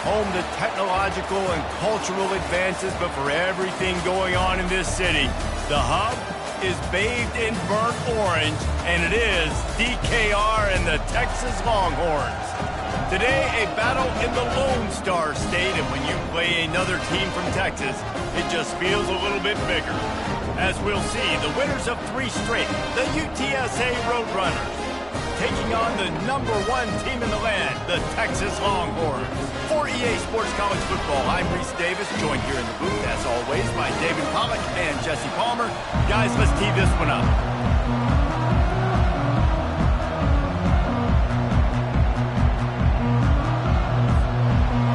home to technological and cultural advances, but for everything going on in this city, the hub is bathed in burnt orange, and it is DKR and the Texas Longhorns. Today, a battle in the Lone Star State, and when you play another team from Texas, it just feels a little bit bigger. As we'll see, the winners of 3 straight, the UTSA Roadrunners, taking on the #1 team in the land, the Texas Longhorns. For EA Sports College Football, I'm Reese Davis, joined here in the booth, as always, by David Pollack and Jesse Palmer. Guys, let's tee this one up.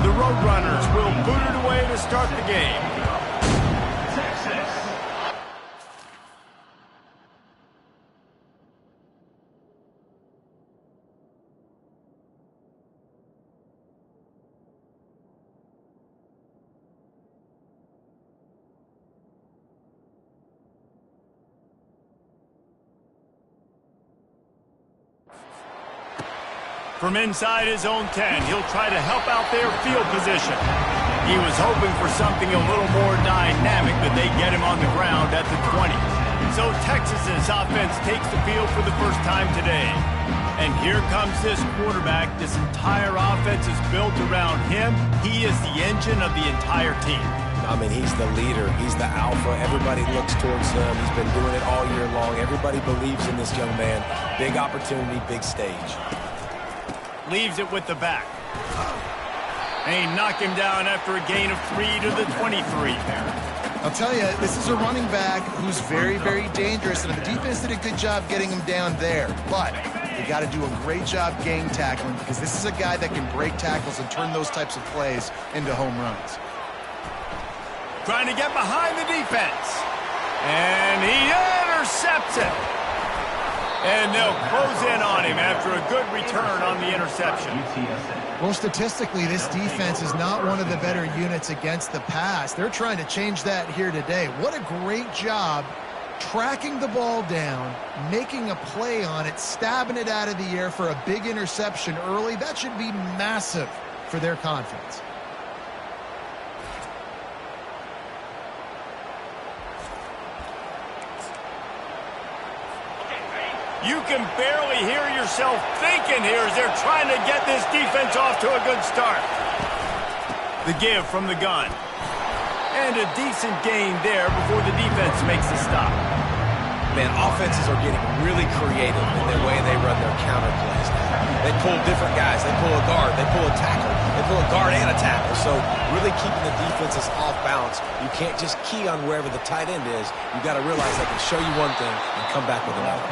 The Roadrunners will boot it away to start the game. From inside his own 10, he'll try to help out their field position. He was hoping for something a little more dynamic, but they get him on the ground at the 20. So Texas's offense takes the field for the first time today. And here comes this quarterback. This entire offense is built around him. He is the engine of the entire team. I mean, he's the leader. He's the alpha. Everybody looks towards him. He's been doing it all year long. Everybody believes in this young man. Big opportunity, big stage. Leaves it with the back. And he knocked him down after a gain of 3 to the 23. I'll tell you, this is a running back who's very, very dangerous, and the defense did a good job getting him down there. But they got to do a great job gang tackling, because this is a guy that can break tackles and turn those types of plays into home runs. Trying to get behind the defense. And he intercepts it. And they'll close in on him after a good return on the interception. Well, statistically, this defense is not one of the better units against the pass. They're trying to change that here today. What a great job tracking the ball down, making a play on it, stabbing it out of the air for a big interception early. That should be massive for their confidence. You can barely hear yourself thinking here as they're trying to get this defense off to a good start. The give from the gun. And a decent gain there before the defense makes the stop. Man, offenses are getting really creative in the way they run their counter plays now. They pull different guys. They pull a guard. They pull a tackle. They pull a guard and a tackle. So really keeping the defenses off balance. You can't just key on wherever the tight end is. You got to realize they can show you one thing and come back with another.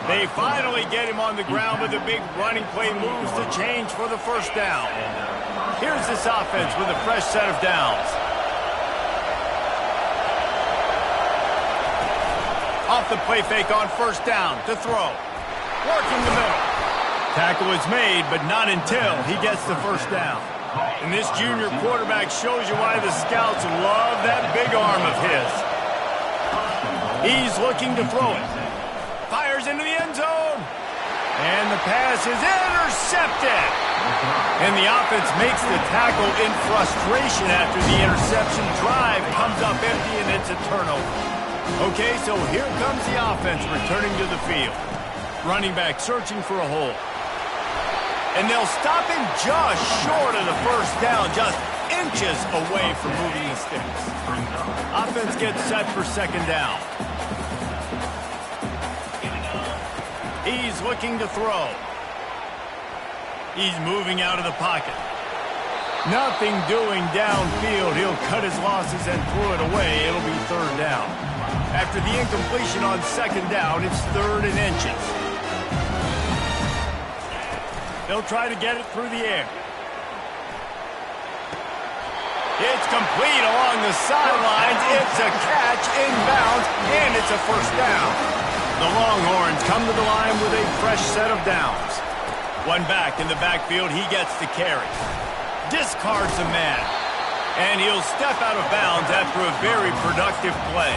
They finally get him on the ground with a big running play, moves to change for the first down. Here's this offense with a fresh set of downs. Off the play fake on first down to throw. Working the middle. Tackle is made, but not until he gets the first down. And this junior quarterback shows you why the scouts love that big arm of his. He's looking to throw it. Fires into the end zone. And the pass is intercepted. And the offense makes the tackle in frustration after the interception. Drive comes up empty, and it's a turnover. Okay, so here comes the offense returning to the field. Running back searching for a hole. And they'll stop him just short of the first down, just inches away from moving the sticks. Offense gets set for second down. He's looking to throw. He's moving out of the pocket. Nothing doing downfield. He'll cut his losses and throw it away. It'll be third down. After the incompletion on second down, it's 3rd and inches. They'll try to get it through the air. It's complete along the sidelines. It's a catch inbounds, and it's a first down. The Longhorns come to the line with a fresh set of downs. One back in the backfield, he gets the carry. Discards a man. And he'll step out of bounds after a very productive play.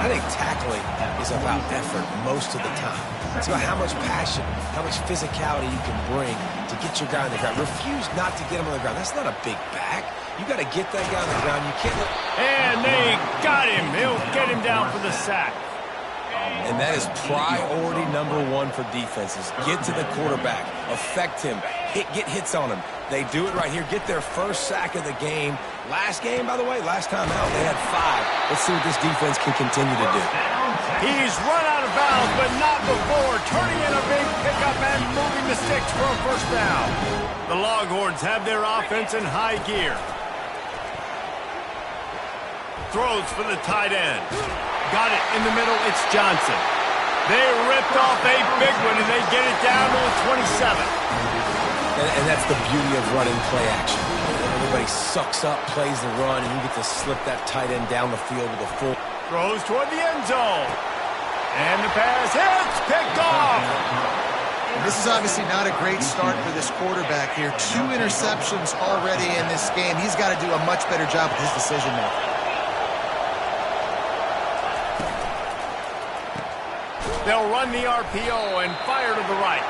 I think tackling is about effort most of the time. It's about how much passion, how much physicality you can bring to get your guy on the ground. Refuse not to get him on the ground. That's not a big back. You got to get that guy on the ground. You can't. And they got him. He'll get him down for the sack. And that is priority number one for defenses. Get to the quarterback. Affect him. Get hits on him. They do it right here. Get their first sack of the game. Last game, by the way, last time out, they had 5. Let's see what this defense can continue to do. He's run out of bounds, but not before. Turning in a big pickup and moving the sticks for a first down. The Longhorns have their offense in high gear. Throws for the tight end. Got it in the middle. It's Johnson. They ripped off a big one, and they get it down to the 27. And that's the beauty of running play action. Everybody sucks up, plays the run, and you get to slip that tight end down the field with a full. Throws toward the end zone. And the pass hits. Picked off. This is obviously not a great start for this quarterback here. 2 interceptions already in this game. He's got to do a much better job with his decision making. They'll run the RPO and fire to the right.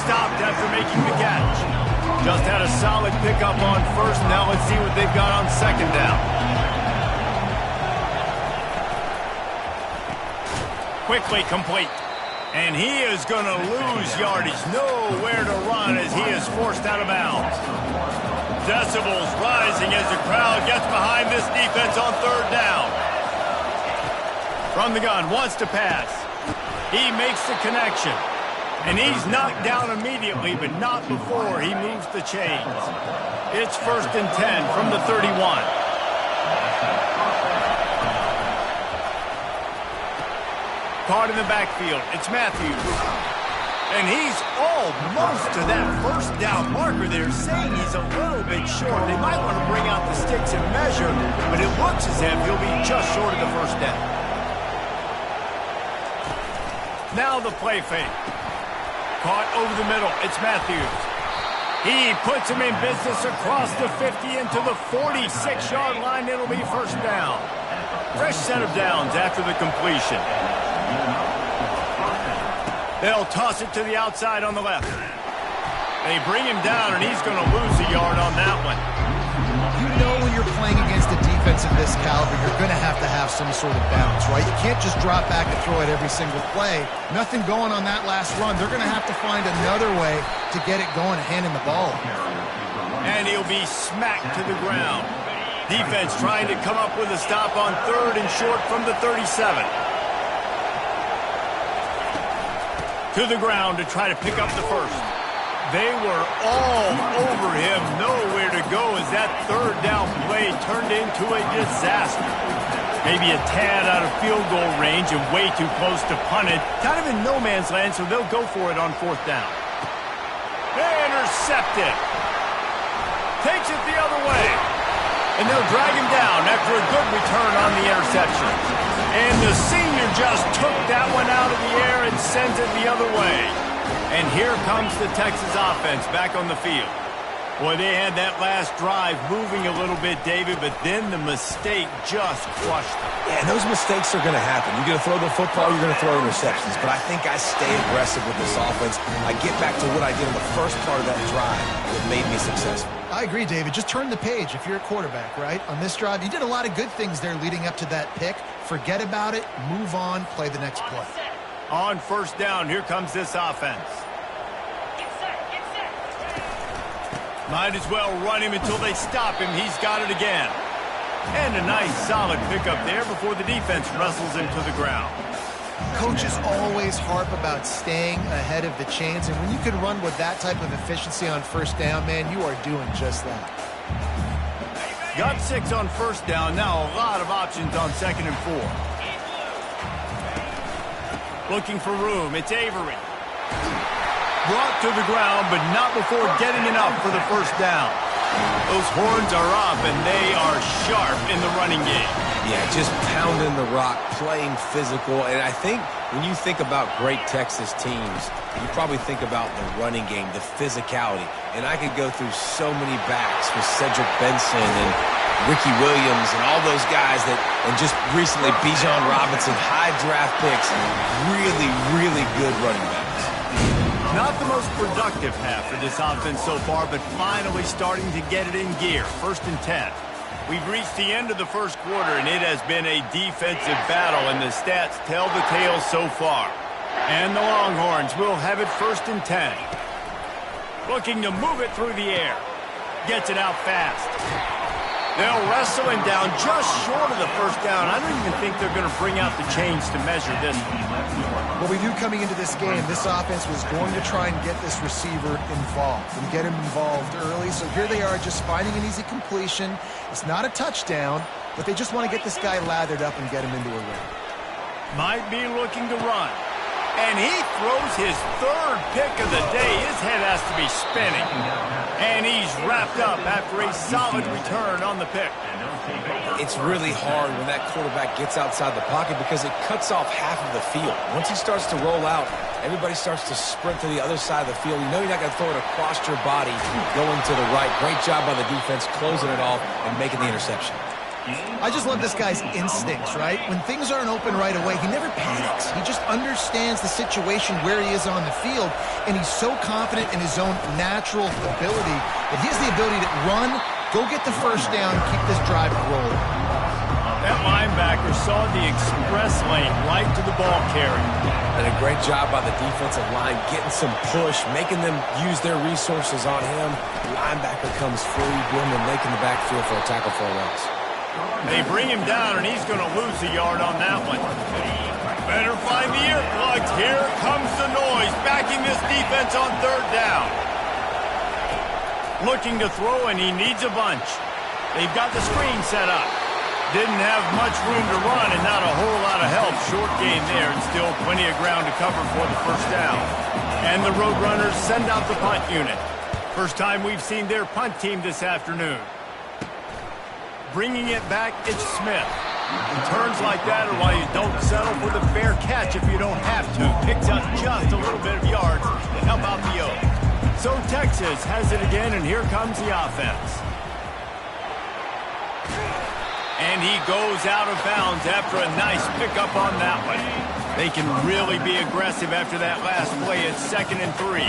Stopped after making the catch. Just had a solid pickup on first. Now let's see what they've got on second down. Quickly complete. And he is going to lose yardage. Nowhere to run as he is forced out of bounds. Decibels rising as the crowd gets behind this defense on third down. From the gun, wants to pass. He makes the connection. And he's knocked down immediately, but not before he moves the chains. It's 1st and 10 from the 31. Caught in the backfield. It's Matthews. And he's almost to that first down marker there, saying he's a little bit short. They might want to bring out the sticks and measure, but it looks as if he'll be just short of the first down. Now the play fake. Caught over the middle. It's Matthews. He puts him in business across the 50 into the 46-yard line. It'll be first down. Fresh set of downs after the completion. They'll toss it to the outside on the left. They bring him down, and he's going to lose a yard on that one. You know when you're playing against a defense of this caliber, you're going to have some sort of balance, right? You can't just drop back and throw it every single play. Nothing going on that last run. They're going to have to find another way to get it going, handing the ball. And he'll be smacked to the ground. Defense trying to come up with a stop on third and short from the 37. To the ground to try to pick up the first. They were all over him. Nowhere to go as that third down play turned into a disaster. Maybe a tad out of field goal range and way too close to punt it. Kind of in no man's land, so they'll go for it on fourth down. Intercepted. Takes it the other way. And they'll drag him down after a good return on the interception. And the senior just took that one out of the air and sends it the other way. And here comes the Texas offense back on the field. Boy, they had that last drive moving a little bit, David, but then the mistake just crushed them. Yeah, and those mistakes are going to happen. You're going to throw the football, you're going to throw interceptions. But I think I stay aggressive with this offense. I get back to what I did in the first part of that drive that made me successful. I agree, David. Just turn the page if you're a quarterback, right? On this drive, you did a lot of good things there leading up to that pick. Forget about it, move on, play the next play. On first down, here comes this offense. Might as well run him until they stop him. He's got it again. And a nice solid pickup there before the defense wrestles him to the ground. Coaches always harp about staying ahead of the chains, and when you can run with that type of efficiency on first down, man, you are doing just that. Got 6 on first down. Now a lot of options on second and 4. Looking for room. It's Avery. Brought to the ground, but not before getting enough for the first down. Those horns are up, and they are sharp in the running game. Yeah, just pounding the rock, playing physical. And I think when you think about great Texas teams, you probably think about the running game, the physicality. And I could go through so many backs with Cedric Benson and Ricky Williams and all those guys and just recently Bijan Robinson, high draft picks, really, really good running backs. Not the most productive half for this offense so far, but finally starting to get it in gear. 1st and 10. We've reached the end of the first quarter, and it has been a defensive battle, and the stats tell the tale so far. And the Longhorns will have it 1st and 10. Looking to move it through the air. Gets it out fast. They'll wrestle him down just short of the 1st down. I don't even think they're going to bring out the chains to measure this one. Well, we knew coming into this game, this offense was going to try and get this receiver involved and get him involved early. So here they are just finding an easy completion. It's not a touchdown, but they just want to get this guy lathered up and get him into a run. Might be looking to run. And he throws his 3rd pick of the day. His head has to be spinning. And he's wrapped up after a solid return on the pick. It's really hard when that quarterback gets outside the pocket because it cuts off half of the field. Once he starts to roll out, everybody starts to sprint to the other side of the field. You know you're not going to throw it across your body going to the right. Great job by the defense closing it off and making the interception. I just love this guy's instincts, right? When things aren't open right away, he never panics. He just understands the situation where he is on the field, and he's so confident in his own natural ability that he has the ability to run, go get the 1st down, keep this drive rolling. That linebacker saw the express lane right to the ball carrier. And a great job by the defensive line, getting some push, making them use their resources on him. The linebacker comes free, boom, and making the backfield for a tackle for a loss. They bring him down, and he's going to lose a yard on that one. Better find the earplugs. Here comes the noise, backing this defense on 3rd down. Looking to throw, and he needs a bunch. They've got the screen set up. Didn't have much room to run, and not a whole lot of help. Short gain there, and still plenty of ground to cover for the 1st down. And the Roadrunners send out the punt unit. First time we've seen their punt team this afternoon. Bringing it back, it's Smith. Returns like that are why you don't settle for the fair catch if you don't have to. Picks up just a little bit of yards to help out the O. So Texas has it again, and here comes the offense. And he goes out of bounds after a nice pickup on that one. They can really be aggressive after that last play. It's 2nd and 3.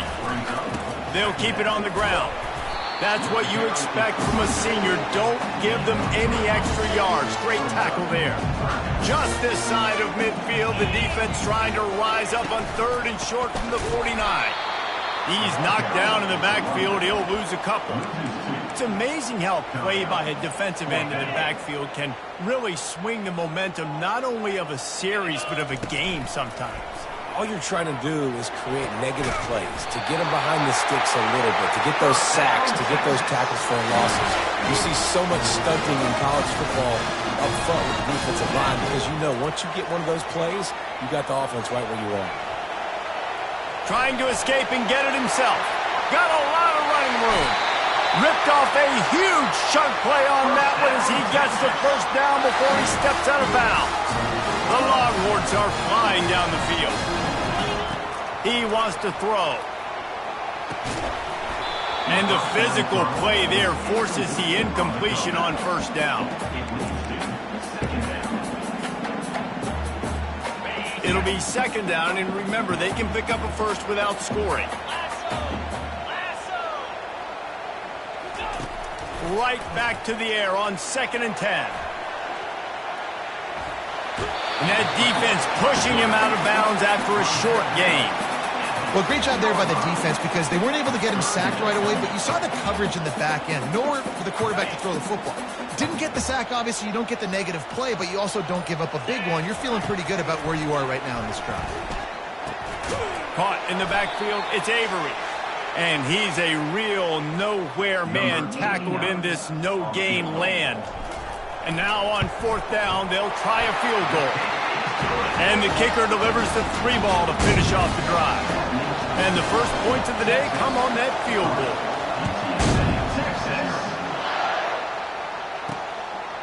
They'll keep it on the ground. That's what you expect from a senior. Don't give them any extra yards. Great tackle there. Just this side of midfield, the defense trying to rise up on 3rd and short from the 49. He's knocked down in the backfield. He'll lose a couple. It's amazing how play by a defensive end in the backfield can really swing the momentum not only of a series but of a game sometimes. All you're trying to do is create negative plays, to get them behind the sticks a little bit, to get those sacks, to get those tackles for losses. You see so much stunting in college football up front with the defensive line because you know once you get one of those plays, you got the offense right where you are. Trying to escape and get it himself. Got a lot of running room. Ripped off a huge chunk play on that one as he gets the 1st down before he steps out of bounds. The Longhorns are flying down the field. He wants to throw. And the physical play there forces the incompletion on 1st down. It'll be 2nd down, and remember, they can pick up a 1st without scoring. Right back to the air on 2nd and 10. And that defense pushing him out of bounds after a short gain. Well, great job there by the defense because they weren't able to get him sacked right away, but you saw the coverage in the back end. Nowhere for the quarterback to throw the football. Didn't get the sack, obviously. You don't get the negative play, but you also don't give up a big one. You're feeling pretty good about where you are right now in this drive. Caught in the backfield, it's Avery. And he's a real nowhere man tackled in this no-gain land. And now on 4th down, they'll try a field goal. And the kicker delivers the 3 ball to finish off the drive. And the first points of the day come on that field goal.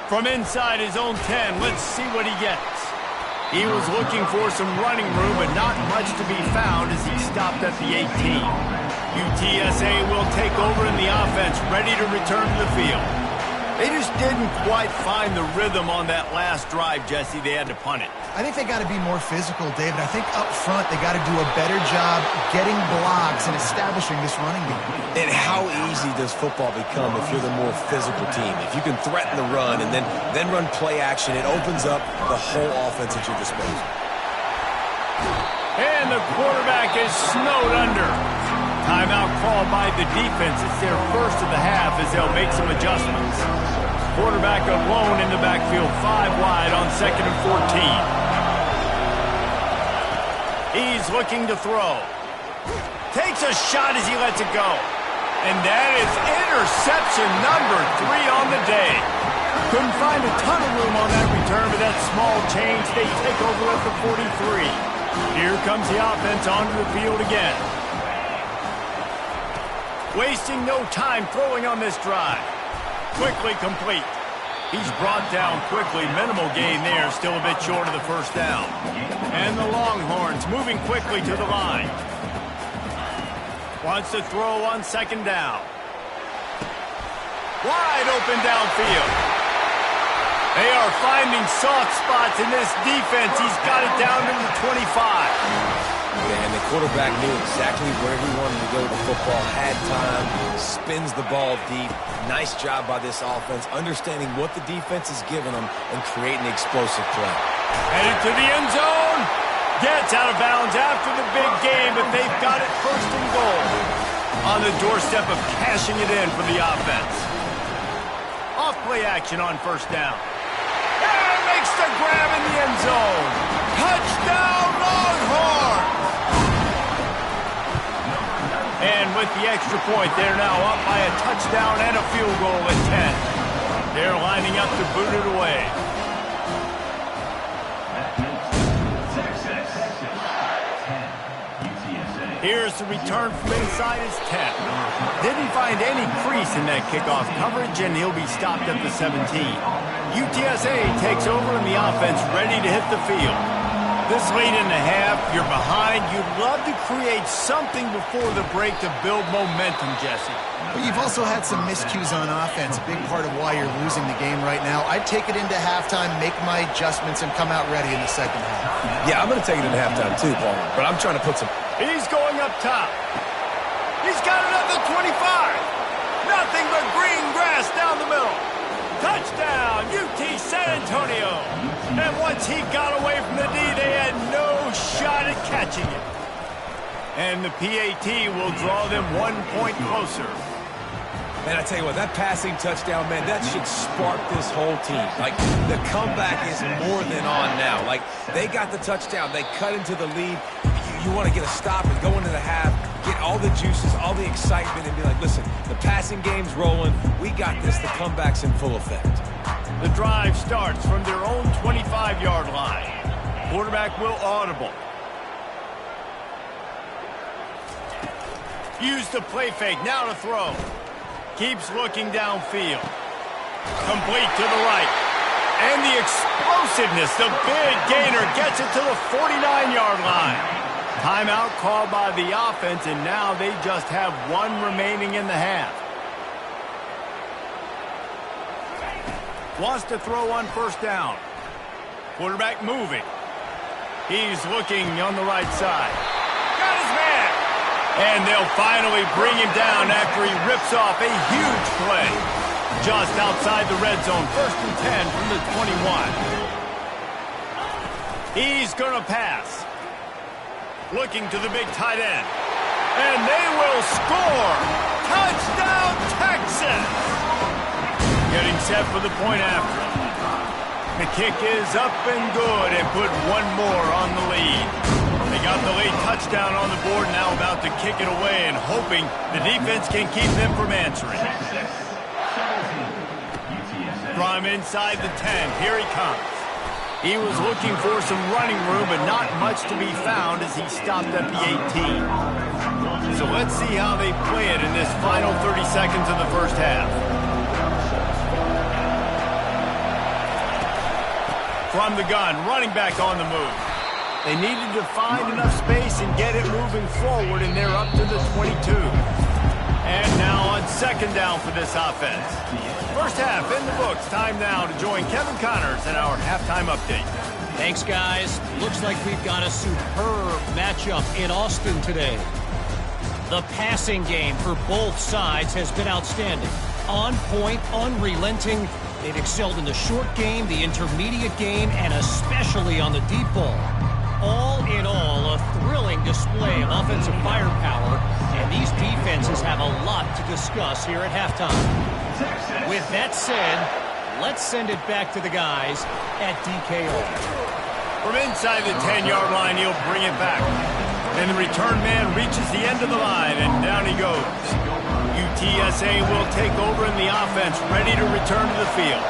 From inside his own 10, let's see what he gets. He was looking for some running room, but not much to be found as he stopped at the 18. UTSA will take over in the offense, ready to return to the field. They just didn't quite find the rhythm on that last drive, Jesse. They had to punt it. I think they got to be more physical, David. I think up front they got to do a better job getting blocks and establishing this running game. And how easy does football become if you're the more physical team? If you can threaten the run and then run play action, it opens up the whole offense at your disposal. And the quarterback is snowed under. Timeout called by the defense. It's their first of the half as they'll make some adjustments. Quarterback alone in the backfield, 5 wide on 2nd and 14. He's looking to throw. Takes a shot as he lets it go. And that is interception number 3 on the day. Couldn't find a ton of room on that return, but that small change, they take over at the 43. Here comes the offense onto the field again. Wasting no time throwing on this drive. Quickly complete. He's brought down quickly. Minimal gain there. Still a bit short of the first down. And the Longhorns moving quickly to the line. Wants to throw on 2nd down. Wide open downfield. They are finding soft spots in this defense. He's got it down to the 25. And the quarterback knew exactly where he wanted to go with the football, had time, spins the ball deep. Nice job by this offense, understanding what the defense is giving them and creating an explosive play. Headed to the end zone. Gets out of bounds after the big game, but they've got it 1st and goal. On the doorstep of cashing it in for the offense. Off play action on 1st down. And makes the grab in the end zone. Touchdown Longhorns! And with the extra point, they're now up by a touchdown and a field goal at 10. They're lining up to boot it away. Here's the return from inside his 10. Didn't find any crease in that kickoff coverage, and he'll be stopped at the 17. UTSA takes over, and the offense ready to hit the field. This late in the half, you're behind. You'd love to create something before the break to build momentum, Jesse. But you've also had some miscues on offense, a big part of why you're losing the game right now. I'd take it into halftime, make my adjustments, and come out ready in the 2nd half. Yeah, I'm going to take it into halftime too, Paul, but I'm trying to put some... He's going up top. He's got it at the 25. Nothing but green grass down the middle. Touchdown, UT San Antonio. And once he got away from the D, they had no shot at catching it. And the PAT will draw them 1 point closer. Man, I tell you what, that passing touchdown, man, that should spark this whole team. Like, the comeback is more than on now. Like, they got the touchdown. They cut into the lead. You want to get a stop and go into the half, get all the juices, all the excitement, and be like, listen, the passing game's rolling. We got this. The comeback's in full effect. The drive starts from their own 25-yard line. Quarterback will audible. Use the play fake. Now to throw. Keeps looking downfield. Complete to the right. And the explosiveness, the big gainer, gets it to the 49-yard line. Timeout called by the offense, and now they just have 1 remaining in the half. Wants to throw on 1st down. Quarterback moving. He's looking on the right side. Got his man! And they'll finally bring him down after he rips off a huge play. Just outside the red zone, 1st and 10 from the 21. He's going to pass. Looking to the big tight end. And they will score! Touchdown, Texas! Getting set for the point after. The kick is up and good and put 1 more on the lead. They got the late touchdown on the board, now about to kick it away and hoping the defense can keep them from answering. From inside the 10, here he comes. He was looking for some running room, but not much to be found as he stopped at the 18. So let's see how they play it in this final 30 seconds of the first half. From the gun, running back on the move. They needed to find enough space and get it moving forward, and they're up to the 22. And now on 2nd down for this offense. First half in the books. Time now to join Kevin Connors in our halftime update. Thanks, guys. Looks like we've got a superb matchup in Austin today. The passing game for both sides has been outstanding. On point, unrelenting. They've excelled in the short game, the intermediate game, and especially on the deep ball. All in all, a thrilling display of offensive firepower, and these defenses have a lot to discuss here at halftime. With that said, let's send it back to the guys at DKO. From inside the 10-yard line, he'll bring it back. And the return man reaches the end of the line, and down he goes. UTSA will take over in the offense, ready to return to the field.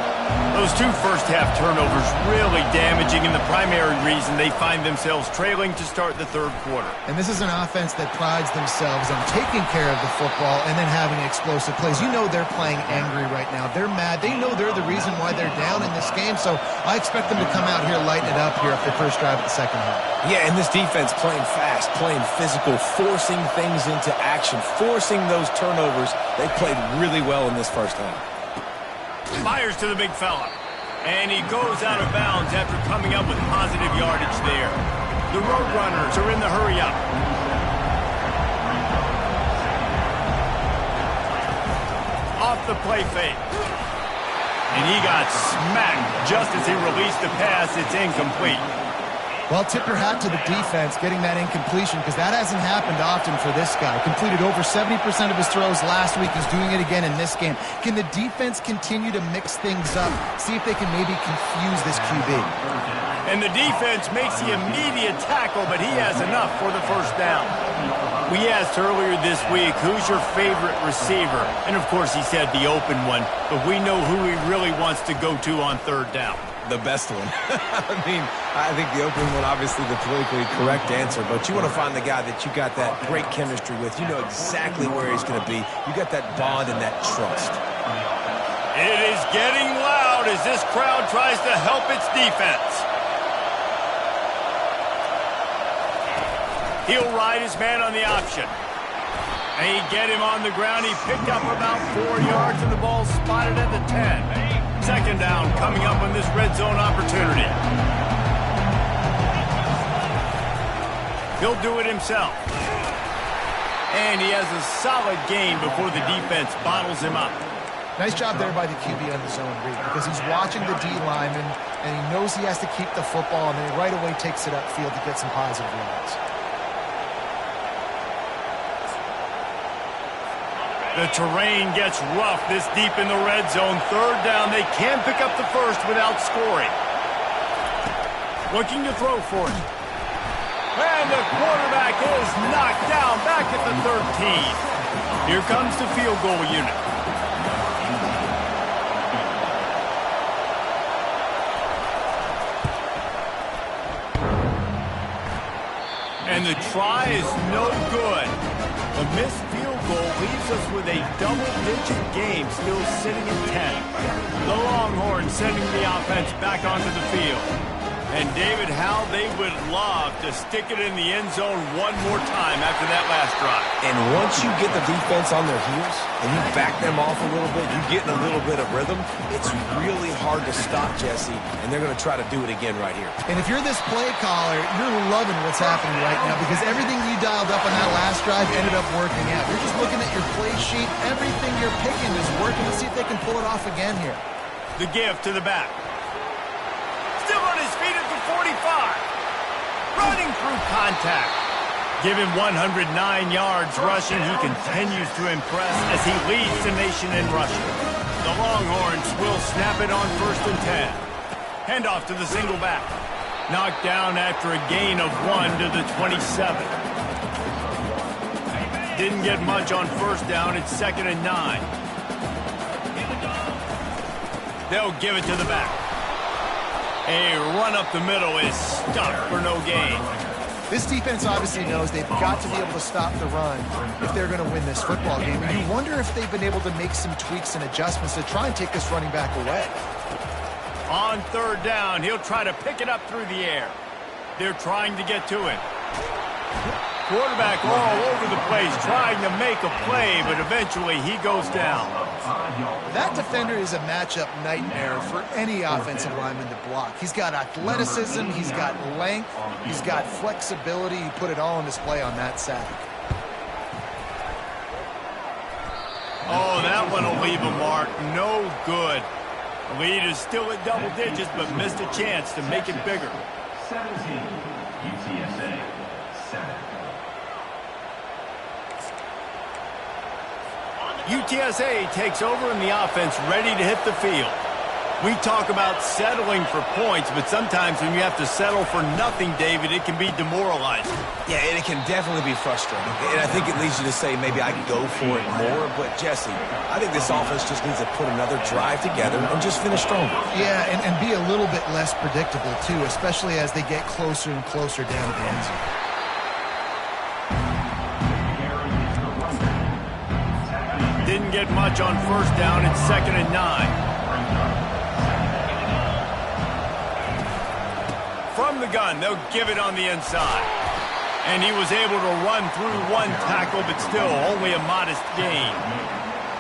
Those two first-half turnovers really damaging, and the primary reason they find themselves trailing to start the third quarter. And this is an offense that prides themselves on taking care of the football and then having explosive plays. You know they're playing angry right now. They're mad. They know they're the reason why they're down in this game, so I expect them to come out here, lighten it up here at the first drive of the second half. Yeah, and this defense playing fast, playing physical, forcing things into action, forcing those turnovers. They played really well in this first half. Fires to the big fella. And he goes out of bounds after coming up with positive yardage there. The Roadrunners are in the hurry-up. Off the play fake. And he got smacked just as he released the pass. It's incomplete. Well, tip your hat to the defense getting that incompletion, because that hasn't happened often for this guy. Completed over 70% of his throws last week. He's doing it again in this game. Can the defense continue to mix things up? See if they can maybe confuse this QB. And the defense makes the immediate tackle, but he has enough for the first down. We asked earlier this week, who's your favorite receiver? And, of course, he said the open one, but we know who he really wants to go to on third down. The best one. I think the opening one, obviously the politically correct answer, but you want to find the guy that you got that great chemistry with. You know exactly where he's going to be. You got that bond and that trust. It is getting loud as this crowd tries to help its defense. He'll ride his man on the option. And he get him on the ground. He picked up about 4 yards, and the ball spotted at the 10. Second down coming up on this red zone opportunity. He'll do it himself. And he has a solid gain before the defense bottles him up. Nice job there by the QB on the zone read, because he's watching the D lineman, and he knows he has to keep the football, and then he right away takes it upfield to get some positive yards. The terrain gets rough this deep in the red zone. Third down, they can pick up the first without scoring. Looking to throw for it. And the quarterback is knocked down back at the 13. Here comes the field goal unit. And the try is no good. A missed field goal leaves us with a double-digit game still sitting at 10. The Longhorns sending the offense back onto the field. And David, how they would love to stick it in the end zone one more time after that last drive. And once you get the defense on their heels and you back them off a little bit, you get in a little bit of rhythm, it's really hard to stop, Jesse, and they're going to try to do it again right here. And if you're this play caller, you're loving what's happening right now, because everything you dialed up on that last drive ended up working out. You're just looking at your play sheet. Everything you're picking is working. Let's see if they can pull it off again here. The give to the back. Still on his feet at the 45. Running through contact. Give him 109 yards rushing. He continues to impress as he leads the nation in rushing. The Longhorns will snap it on 1st and 10. Handoff to the single back. Knocked down after a gain of 1 to the 27. Didn't get much on first down. It's 2nd and 9. They'll give it to the back. A run up the middle is stuck for no gain. This defense obviously knows they've got to be able to stop the run if they're going to win this football game. And you wonder if they've been able to make some tweaks and adjustments to try and take this running back away. On third down, he'll try to pick it up through the air. They're trying to get to it. Quarterback all over the place trying to make a play, but eventually he goes down. That defender is a matchup nightmare for any offensive lineman to block. He's got athleticism, he's got length, he's got flexibility. He put it all on display on that sack. Oh, that one will leave a mark. No good. The lead is still at double digits, but missed a chance to make it bigger. 17, UTSA, 7. UTSA takes over in the offense, ready to hit the field. We talk about settling for points, but sometimes when you have to settle for nothing, David, it can be demoralizing. Yeah, and it can definitely be frustrating. And I think it leads you to say maybe I can go for it more. But, Jesse, I think this offense just needs to put another drive together and just finish stronger. Yeah, and be a little bit less predictable, too, especially as they get closer and closer down to the end zone. Didn't get much on first down. It's 2nd and 9. From the gun, they'll give it on the inside. And he was able to run through one tackle, but still only a modest gain.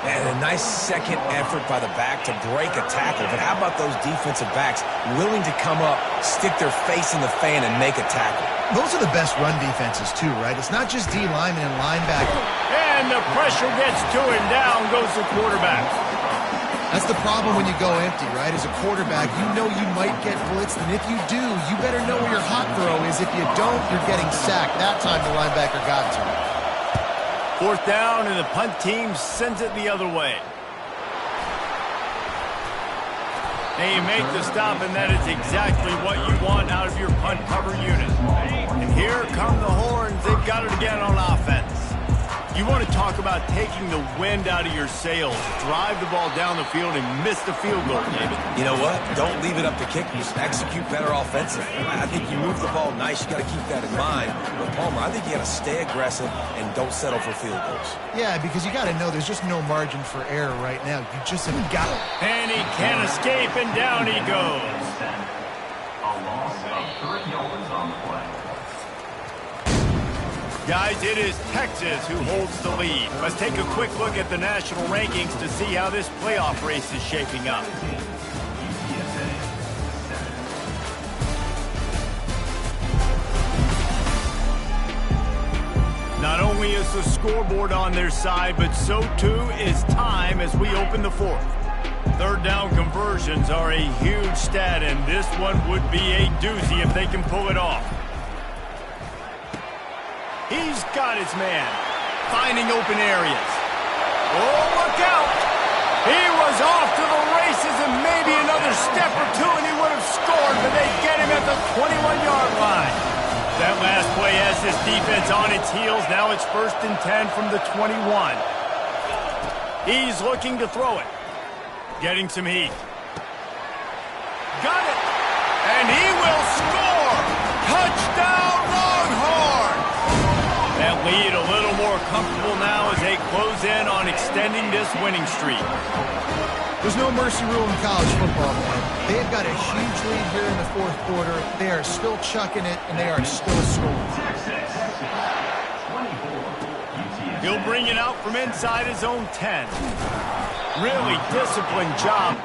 And a nice second effort by the back to break a tackle. But how about those defensive backs willing to come up, stick their face in the fan, and make a tackle? Those are the best run defenses, too, right? It's not just D lineman and linebacker. And the pressure gets to him. Down goes the quarterback. That's the problem when you go empty, right? As a quarterback, you know you might get blitzed, and if you do, you better know where your hot throw is. If you don't, you're getting sacked. That time the linebacker got to him. 4th down, and the punt team sends it the other way. And you make the stop, and that is exactly what you want out of your punt cover unit. And here come the horns. They've got it again on offense. You want to talk about taking the wind out of your sails. Drive the ball down the field and miss the field goal, David. You know what? Don't leave it up to kickers. Execute better offensively. I think you move the ball nice. You got to keep that in mind. But, Palmer, I think you got to stay aggressive and don't settle for field goals. Yeah, because you got to know there's just no margin for error right now. You just have got it. And he can't escape, and down he goes. A loss of 3 yards on the play. Guys, it is Texas who holds the lead. Let's take a quick look at the national rankings to see how this playoff race is shaping up. Not only is the scoreboard on their side, but so too is time as we open the 4th. 3rd down conversions are a huge stat, and this one would be a doozy if they can pull it off. He's got his man, finding open areas. Oh, look out! He was off to the races and maybe another step or two and he would have scored, but they get him at the 21-yard line. That last play has this defense on its heels. Now it's 1st and 10 from the 21. He's looking to throw it. Getting some heat. Got it! And he will score! Touchdown, Longhorns! That lead a little more comfortable now as they close in on extending this winning streak. There's no mercy rule in college football, man. They've got a huge lead here in the 4th quarter. They are still chucking it, and they are still scoring. He'll bring it out from inside his own 10. Really disciplined job.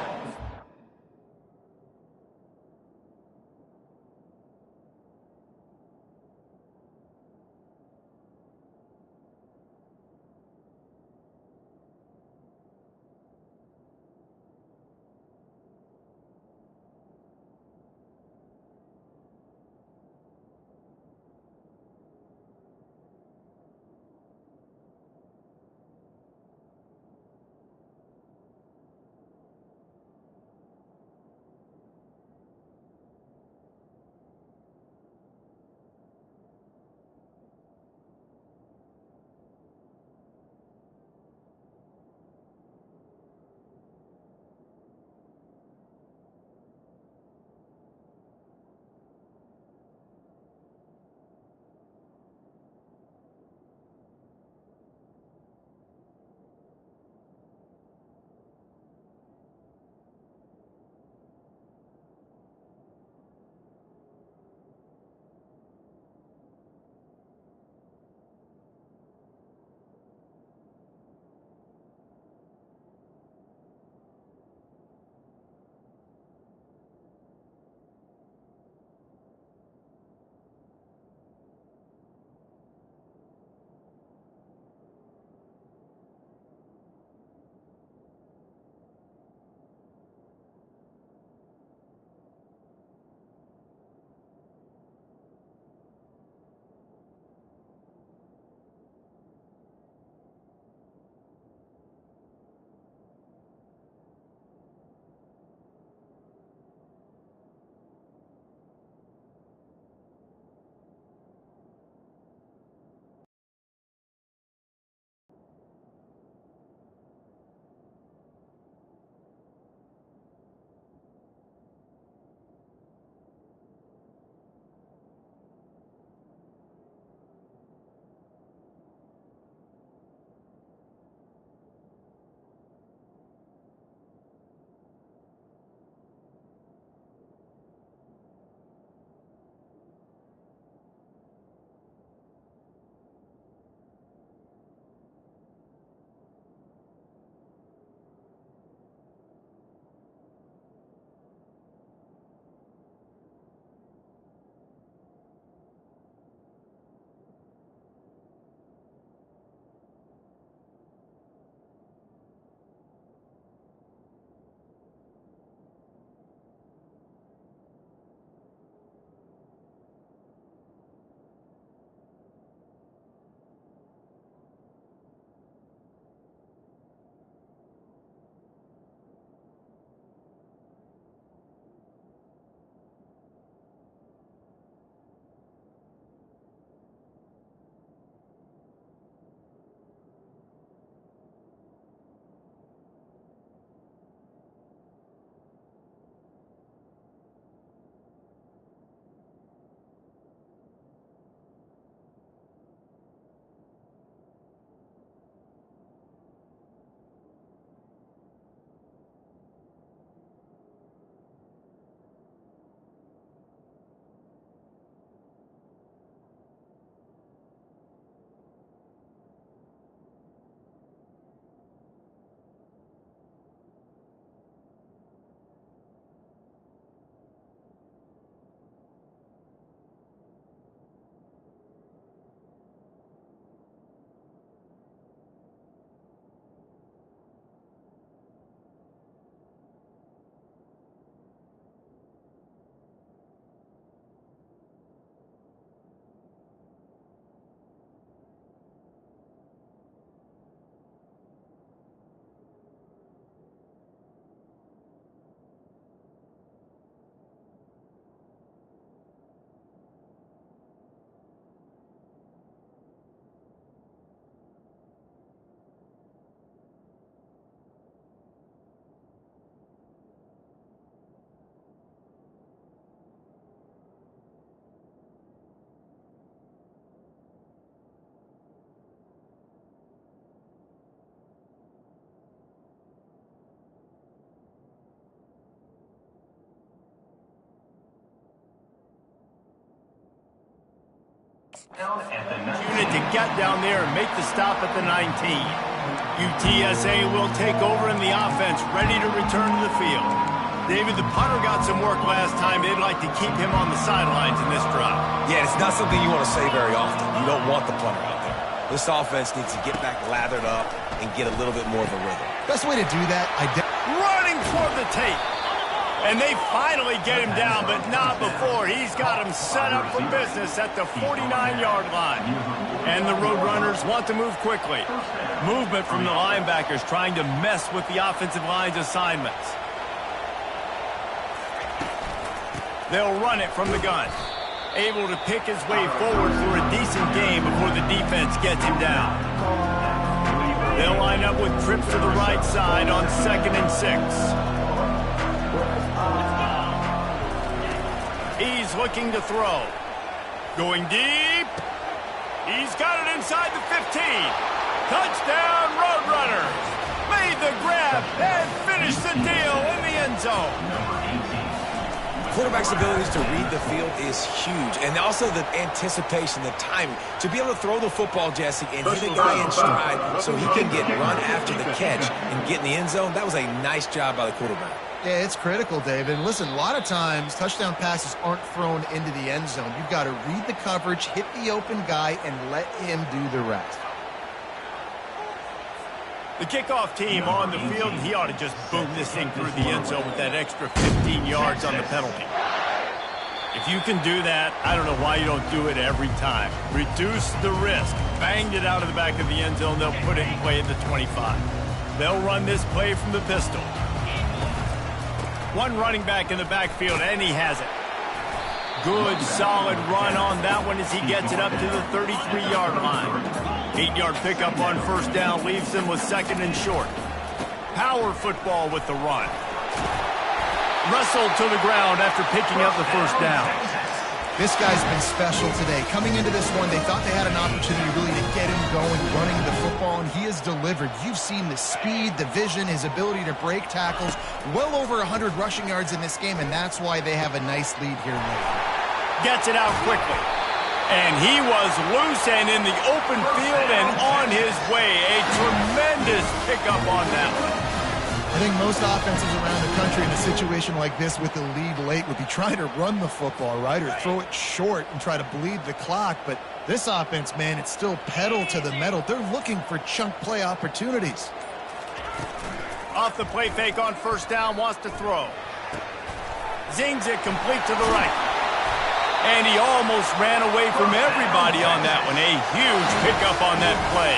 enough unit to get down there and make the stop at the 19. UTSA will take over in the offense, ready to return to the field. David, the punter got some work last time. They'd like to keep him on the sidelines in this drive. Yeah, it's not something you want to say very often. You don't want the punter out there. This offense needs to get back lathered up and get a little bit more of a rhythm. Best way to do that, running toward the tape. And they finally get him down, but not before. He's got him set up for business at the 49-yard line. And the Roadrunners want to move quickly. Movement from the linebackers trying to mess with the offensive line's assignments. They'll run it from the gun. Able to pick his way forward for a decent game before the defense gets him down. They'll line up with trips to the right side on 2nd and 6. He's looking to throw. Going deep. He's got it inside the 15. Touchdown, Roadrunners. Made the grab and finished the deal in the end zone. Quarterback's abilities to read the field is huge, and also the anticipation, the timing. To be able to throw the football, Jesse, and hit a guy in stride so he can get run after the catch and get in the end zone, that was a nice job by the quarterback. Yeah, it's critical, David. Listen, a lot of times touchdown passes aren't thrown into the end zone. You've got to read the coverage, hit the open guy, and let him do the rest. The kickoff team on the field, he ought to just boom this thing through the end zone with that extra 15 yards on the penalty. If you can do that, I don't know why you don't do it every time. Reduce the risk. Banged it out of the back of the end zone. They'll put it in play at the 25. They'll run this play from the pistol. One running back in the backfield, and he has it. Good, solid run on that one as he gets it up to the 33-yard line. 8-yard pickup on first down leaves him with 2nd and short. Power football with the run. Wrestled to the ground after picking up the first down. This guy's been special today. Coming into this one, they thought they had an opportunity really to get him going, running the football, and he has delivered. You've seen the speed, the vision, his ability to break tackles. Well over 100 rushing yards in this game, and that's why they have a nice lead here late. Gets it out quickly. And he was loose and in the open field and on his way. A tremendous pickup on that one. I think most offenses around the country in a situation like this with the lead late would be trying to run the football, right, or throw it short and try to bleed the clock. But this offense, man, it's still pedal to the metal. They're looking for chunk play opportunities. Off the play fake on first down, wants to throw. Zings it complete to the right. And he almost ran away from everybody on that one. A huge pickup on that play.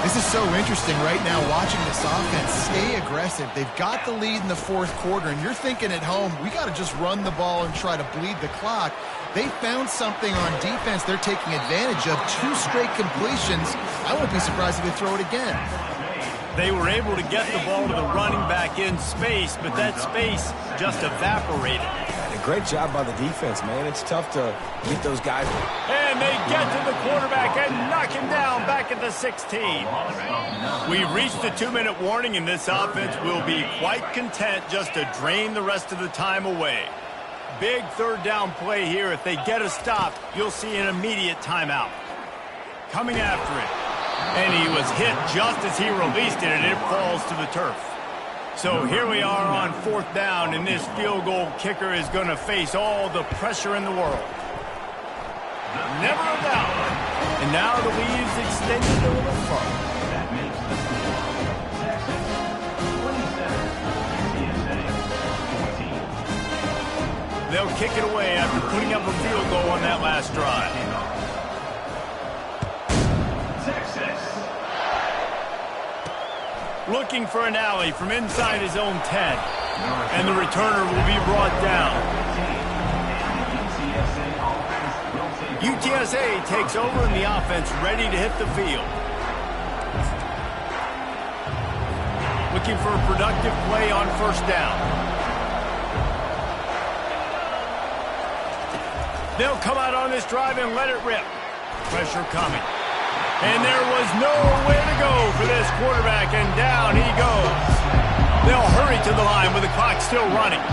This is so interesting right now watching this offense stay aggressive. They've got the lead in the fourth quarter, and you're thinking at home, we got to just run the ball and try to bleed the clock. They found something on defense they're taking advantage of. 2 straight completions. I won't be surprised if they throw it again. They were able to get the ball to the running back in space, but that space just evaporated. A great job by the defense, man. It's tough to get those guys. And they get to the quarterback and knock him down back at the 16. We've reached the 2-minute warning, and this offense will be quite content just to drain the rest of the time away. Big third down play here. If they get a stop, you'll see an immediate timeout. Coming after it. And he was hit just as he released it, and it falls to the turf. So here we are on 4th down, and this field goal kicker is going to face all the pressure in the world. Never a doubt. And now the lead's extended a little further. They'll kick it away after putting up a field goal on that last drive. Looking for an alley from inside his own 10. And the returner will be brought down. UTSA takes over in the offense, ready to hit the field. Looking for a productive play on first down. They'll come out on this drive and let it rip. Pressure coming. And there was nowhere to go for this quarterback, and down he goes. They'll hurry to the line with the clock still running.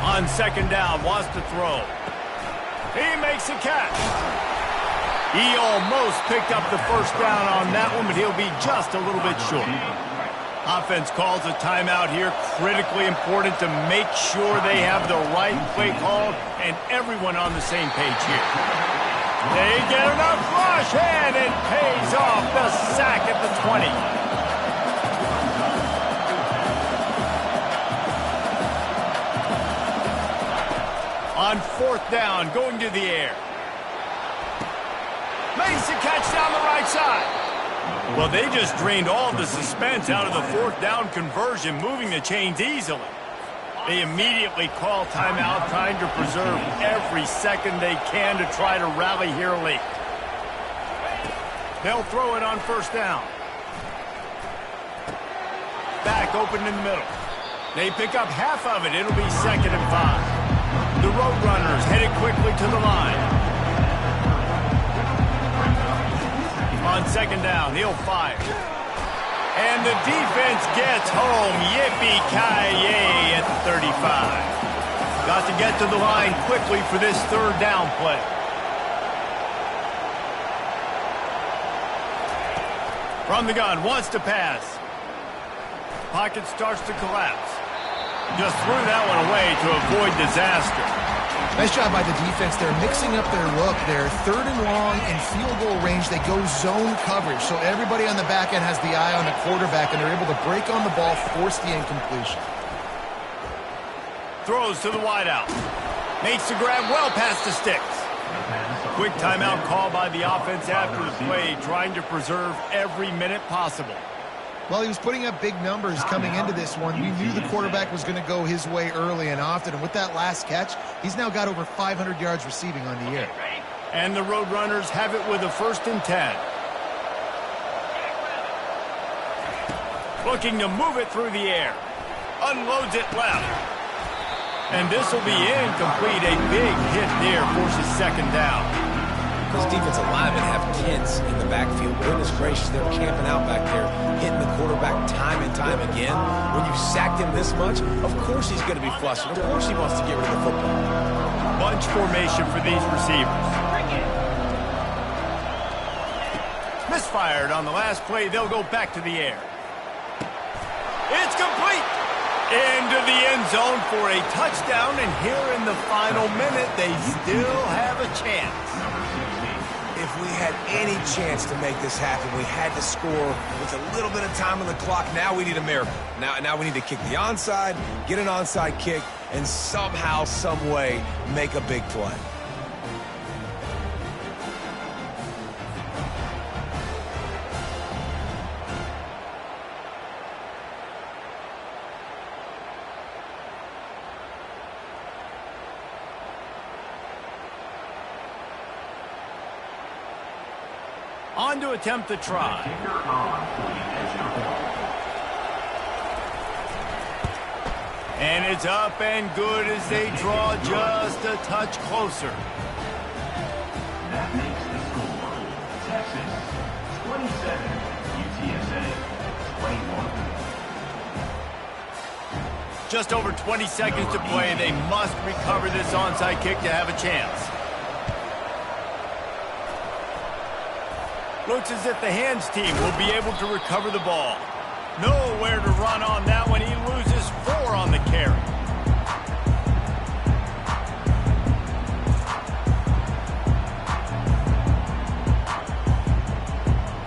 On second down, wants to throw. He makes a catch. He almost picked up the first down on that one, but he'll be just a little bit short. Offense calls a timeout here. Critically important to make sure they have the right play called and everyone on the same page here. They get enough rush, and it pays off. The sack at the 20. On fourth down, going to the air. Makes a catch down the right side. Well, they just drained all the suspense out of the fourth down conversion, moving the chains easily. They immediately call timeout, trying to preserve every second they can to try to rally here late. They'll throw it on first down. Back open in the middle. They pick up half of it. It'll be 2nd and 5. The Roadrunners headed quickly to the line. On 2nd down, he'll fire. And the defense gets home. Yippee-ki-yay at the 35. Got to get to the line quickly for this 3rd down play. From the gun, wants to pass. Pocket starts to collapse. Just threw that one away to avoid disaster. Nice job by the defense. They're mixing up their look. They're 3rd and long in field goal range. They go zone coverage. So everybody on the back end has the eye on the quarterback, and they're able to break on the ball, force the incompletion. Throws to the wideout. Makes the grab well past the sticks. Quick timeout call by the offense after the play, trying to preserve every minute possible. Well, he was putting up big numbers coming into this one. You knew the quarterback was going to go his way early and often. And with that last catch, he's now got over 500 yards receiving on the year. And the Roadrunners have it with a 1st and 10. Looking to move it through the air. Unloads it left. And this will be incomplete. A big hit there forces 2nd down. Those defensive linemen have tents in the backfield. Goodness gracious, they're camping out back there, hitting the quarterback time and time again. When you sacked him this much, of course he's going to be flustered. Of course he wants to get rid of the football. Bunch formation for these receivers. Misfired on the last play. They'll go back to the air. It's complete. Into the end zone for a touchdown, and here in the final minute, they still have a chance. If we had any chance to make this happen, we had to score with a little bit of time on the clock. Now we need a miracle. Now we need to kick the onside, get an onside kick, and somehow, some way, make a big play. On to attempt the try. And it's up and good as they draw just a touch closer. That makes the score Texas 27, UTSA 21. Just over 20 seconds to play. They must recover this onside kick to have a chance. Looks as if the hands team will be able to recover the ball. Nowhere to run on that one. He loses 4 on the carry.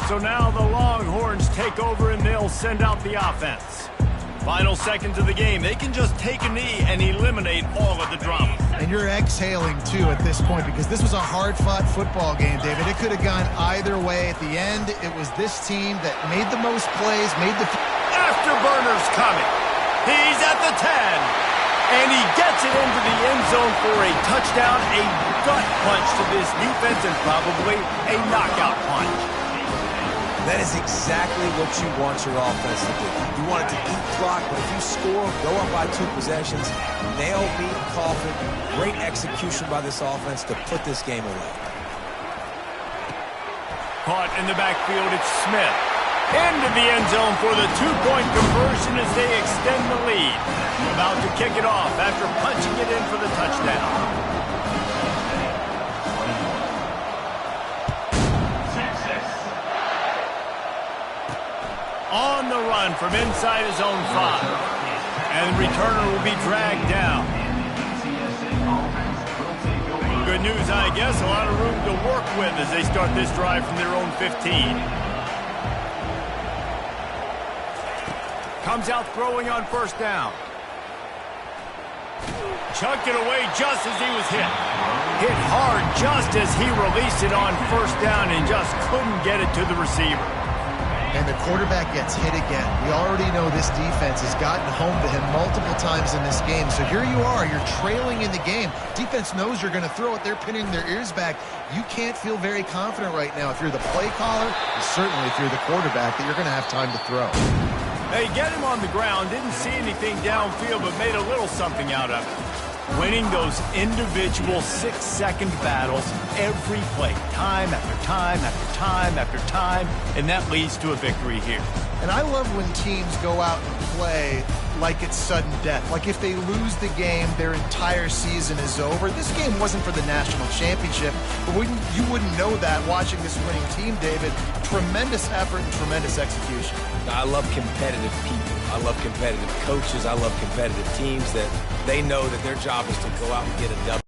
So now the Longhorns take over and they'll send out the offense. Final seconds of the game. They can just take a knee and eliminate all of the drama. And you're exhaling, too, at this point, because this was a hard-fought football game, David. It could have gone either way. At the end, it was this team that made the most plays, made the... Afterburner's coming. He's at the 10. And he gets it into the end zone for a touchdown, a gut punch to this defense, and probably a knockout punch. That is exactly what you want your offense to do. You want it to eat clock, but if you score, go up by 2 possessions, nail, beat, coffin. Great execution by this offense to put this game away. Caught in the backfield, it's Smith. Into the end zone for the 2-point conversion as they extend the lead. About to kick it off after punching it in for the touchdown. On the run from inside his own 5. And the returner will be dragged down. Good news, I guess. A lot of room to work with as they start this drive from their own 15. Comes out throwing on first down. Chucked it away just as he was hit. Hit hard just as he released it on first down and just couldn't get it to the receiver. And the quarterback gets hit again. We already know this defense has gotten home to him multiple times in this game. So here you are, you're trailing in the game. Defense knows you're going to throw it. They're pinning their ears back. You can't feel very confident right now if you're the play caller, and certainly if you're the quarterback, that you're going to have time to throw. They get him on the ground, didn't see anything downfield, but made a little something out of it. Winning those individual 6-second battles every play, time after time after time after time, and that leads to a victory here. And I love when teams go out and play like it's sudden death. Like if they lose the game, their entire season is over. This game wasn't for the national championship, but you wouldn't know that watching this winning team, David. Tremendous effort and tremendous execution. I love competitive people. I love competitive coaches. I love competitive teams that they know that their job is to go out and get a W.